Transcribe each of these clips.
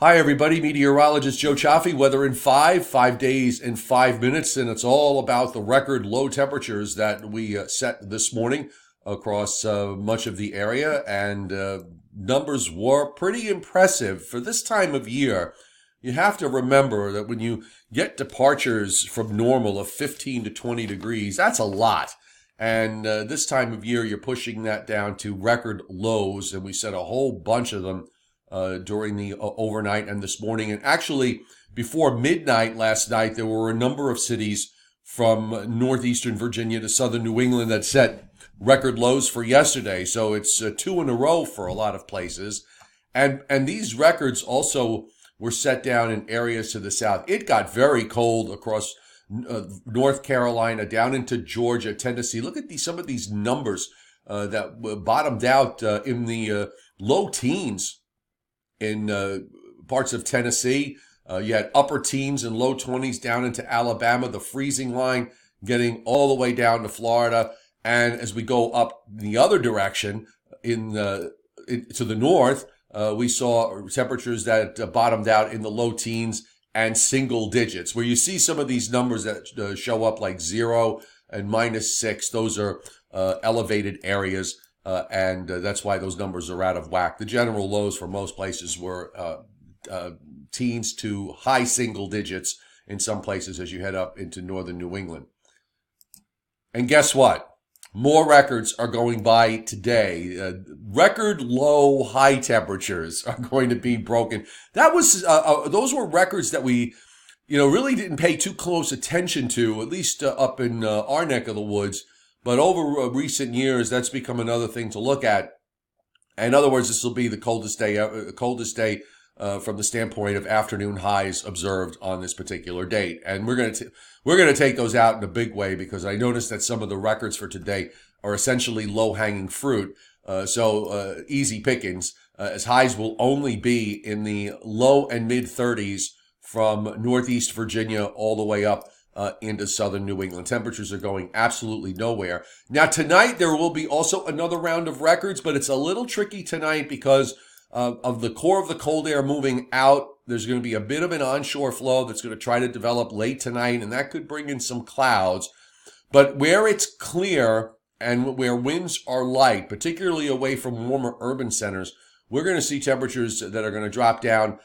Hi, everybody. Meteorologist Joe Cioffi. Weather in 5 days and 5 minutes, and it's all about the record low temperatures that we set this morning across much of the area, and numbers were pretty impressive for this time of year. You have to remember that when you get departures from normal of 15 to 20 degrees, that's a lot. And this time of year, you're pushing that down to record lows, and we set a whole bunch of them during the overnight and this morning. And actually, before midnight last night, there were a number of cities from northeastern Virginia to southern New England that set record lows for yesterday. So it's two in a row for a lot of places. And these records also were set down in areas to the south. It got very cold across North Carolina, down into Georgia, Tennessee. Look at some of these numbers that bottomed out in the low teens in parts of Tennessee. You had upper teens and low 20s down into Alabama, the freezing line getting all the way down to Florida. And as we go up the other direction to the north, we saw temperatures that bottomed out in the low teens and single digits. Where you see some of these numbers that show up like 0 and -6, those are elevated areas. And that's why those numbers are out of whack. The general lows for most places were teens to high single digits in some places as you head up into northern New England. And guess what? More records are going by today. Record low high temperatures are going to be broken. That was those were records that we, really didn't pay too close attention to, at least up in our neck of the woods. But over recent years, that's become another thing to look at. In other words, this will be the coldest day from the standpoint of afternoon highs observed on this particular date. And we're going to take those out in a big way, because I noticed that some of the records for today are essentially low-hanging fruit. So easy pickings, as highs will only be in the low and mid-30s from northeast Virginia all the way up into southern New England. Temperatures are going absolutely nowhere. Now, tonight, there will be also another round of records, but it's a little tricky tonight because of the core of the cold air moving out. There's going to be a bit of an onshore flow that's going to try to develop late tonight, and that could bring in some clouds. But where it's clear and where winds are light, particularly away from warmer urban centers, we're going to see temperatures that are going to drop down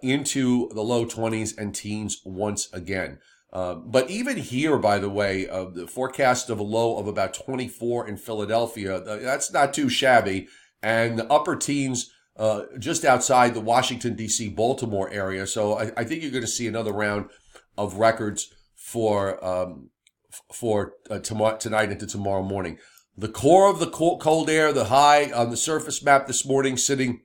into the low 20s and teens once again. But even here, by the way, the forecast of a low of about 24 in Philadelphia, that's not too shabby. And the upper teens just outside the Washington, D.C., Baltimore area. So I think you're going to see another round of records for tonight into tomorrow morning. The core of the cold air, the high on the surface map this morning, sitting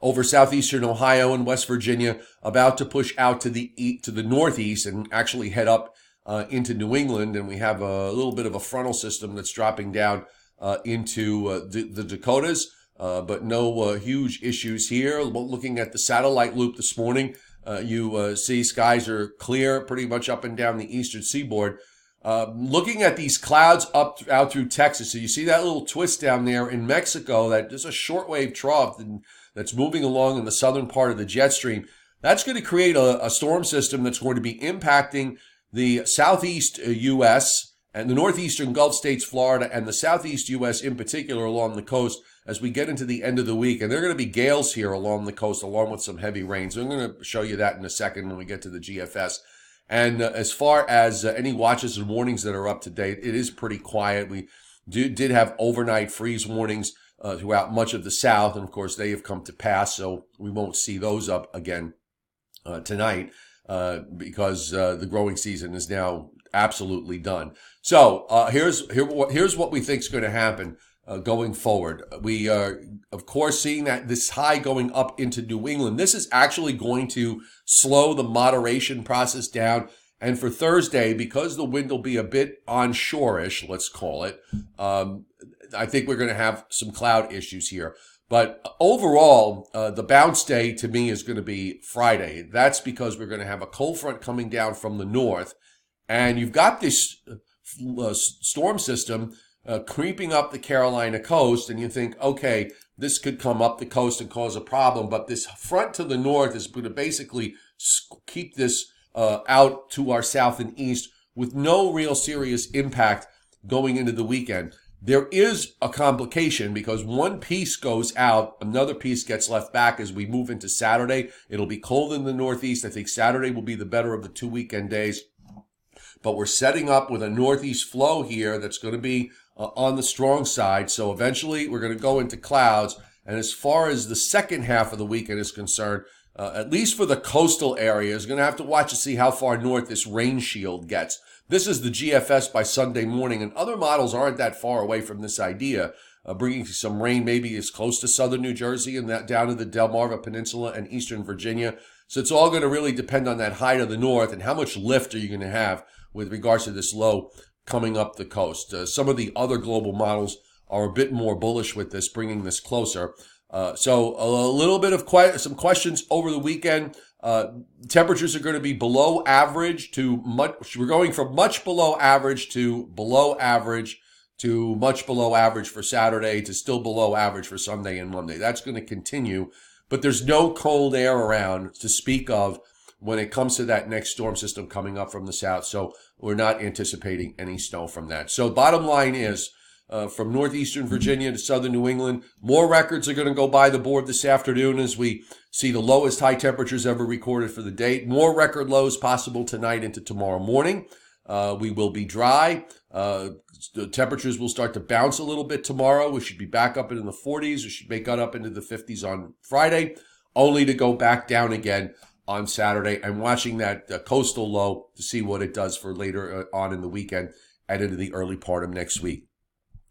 over southeastern Ohio and West Virginia, about to push out to the northeast and actually head up into New England. And we have a little bit of a frontal system that's dropping down into the Dakotas, but no huge issues here. Looking at the satellite loop this morning, you see skies are clear pretty much up and down the eastern seaboard. Looking at these clouds out through Texas, so you see that little twist down there in Mexico, that is a shortwave trough that's moving along in the southern part of the jet stream. That's going to create a storm system that's going to be impacting the southeast U.S. and the northeastern Gulf states, Florida, and the southeast U.S. in particular along the coast as we get into the end of the week. And there are going to be gales here along the coast, along with some heavy rains. I'm going to show you that in a second when we get to the GFS. And as far as any watches and warnings that are up to date, it is pretty quiet. We did have overnight freeze warnings throughout much of the South, and of course they have come to pass, so we won't see those up again tonight because the growing season is now absolutely done. So here's what we think is going to happen going forward. We are, of course, seeing that this high going up into New England. This is actually going to slow the moderation process down. And for Thursday, because the wind will be a bit onshore-ish, let's call it, I think we're going to have some cloud issues here. But overall, the bounce day to me is going to be Friday. That's because we're going to have a cold front coming down from the north. And you've got this storm system creeping up the Carolina coast. And you think, okay, this could come up the coast and cause a problem. But this front to the north is going to basically keep this out to our south and east with no real serious impact going into the weekend. There is a complication because one piece goes out, another piece gets left back as we move into Saturday. It'll be cold in the northeast. I think Saturday will be the better of the 2 weekend days. But we're setting up with a northeast flow here that's going to be on the strong side. So eventually we're going to go into clouds. And as far as the second half of the weekend is concerned, at least for the coastal areas, going to have to watch to see how far north this rain shield gets. This is the GFS by Sunday morning, and other models aren't that far away from this idea, bringing some rain maybe as close to southern New Jersey and that down to the Delmarva Peninsula and eastern Virginia. So it's all going to really depend on that high to the north and how much lift are you going to have with regards to this low coming up the coast. Some of the other global models are a bit more bullish with this, bringing this closer. So a little bit of some questions over the weekend. Temperatures are going to be below average to much. We're going from much below average to below average to much below average for Saturday to still below average for Sunday and Monday. That's going to continue, but there's no cold air around to speak of when it comes to that next storm system coming up from the south. So we're not anticipating any snow from that. So bottom line is, from northeastern Virginia to southern New England, more records are going to go by the board this afternoon as we see the lowest high temperatures ever recorded for the date. More record lows possible tonight into tomorrow morning. We will be dry. The temperatures will start to bounce a little bit tomorrow. We should be back up into the 40s. We should make it up into the 50s on Friday, only to go back down again on Saturday. I'm watching that coastal low to see what it does for later on in the weekend and into the early part of next week.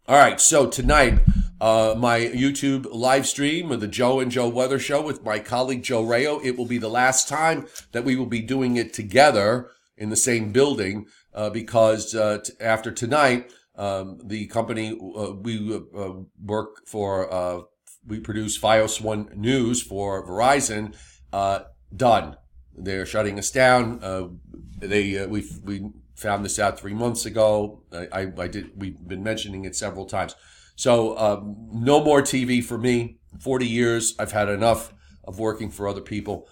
All right, so tonight, my YouTube live stream of the Joe and Joe Weather Show with my colleague Joe Rayo. It will be the last time that we will be doing it together in the same building because after tonight, the company we work for, we produce Fios One News for Verizon, done. They're shutting us down. We found this out 3 months ago. We've been mentioning it several times. So no more TV for me. 40 years, I've had enough of working for other people.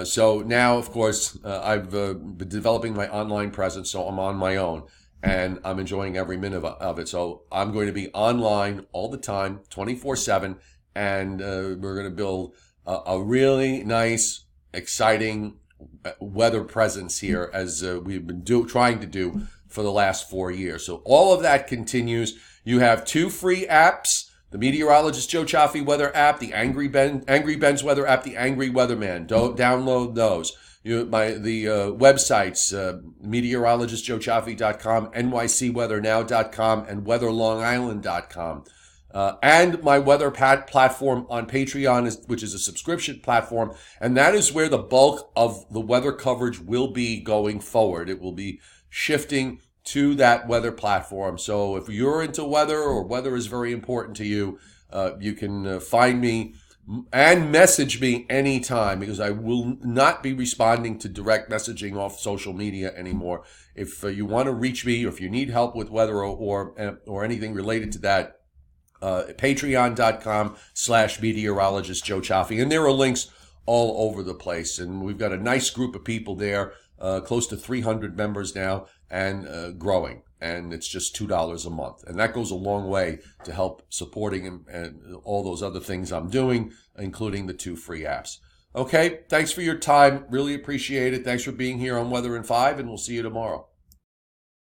So now, of course, I've been developing my online presence, so I'm on my own. And I'm enjoying every minute of it. So I'm going to be online all the time, 24/7. And we're going to build a really nice, exciting weather presence here as we've been trying to do for the last 4 years. So all of that continues. You have 2 free apps, the Meteorologist Joe Cioffi weather app, the Angry Ben's weather app, the Angry Weatherman. Don't download those. The websites, meteorologistjoecioffi.com, nycweathernow.com, and weatherlongisland.com. And my weather platform on Patreon, which is a subscription platform. And that is where the bulk of the weather coverage will be going forward. It will be shifting to that weather platform. So if you're into weather or weather is very important to you, you can find me and message me anytime because I will not be responding to direct messaging off social media anymore. If you want to reach me or if you need help with weather or anything related to that, patreon.com/meteorologist Joe Cioffi. And there are links all over the place. And we've got a nice group of people there, close to 300 members now and growing. And it's just $2 a month. And that goes a long way to help supporting and all those other things I'm doing, including the 2 free apps. Okay, thanks for your time. Really appreciate it. Thanks for being here on Weather in 5, and we'll see you tomorrow.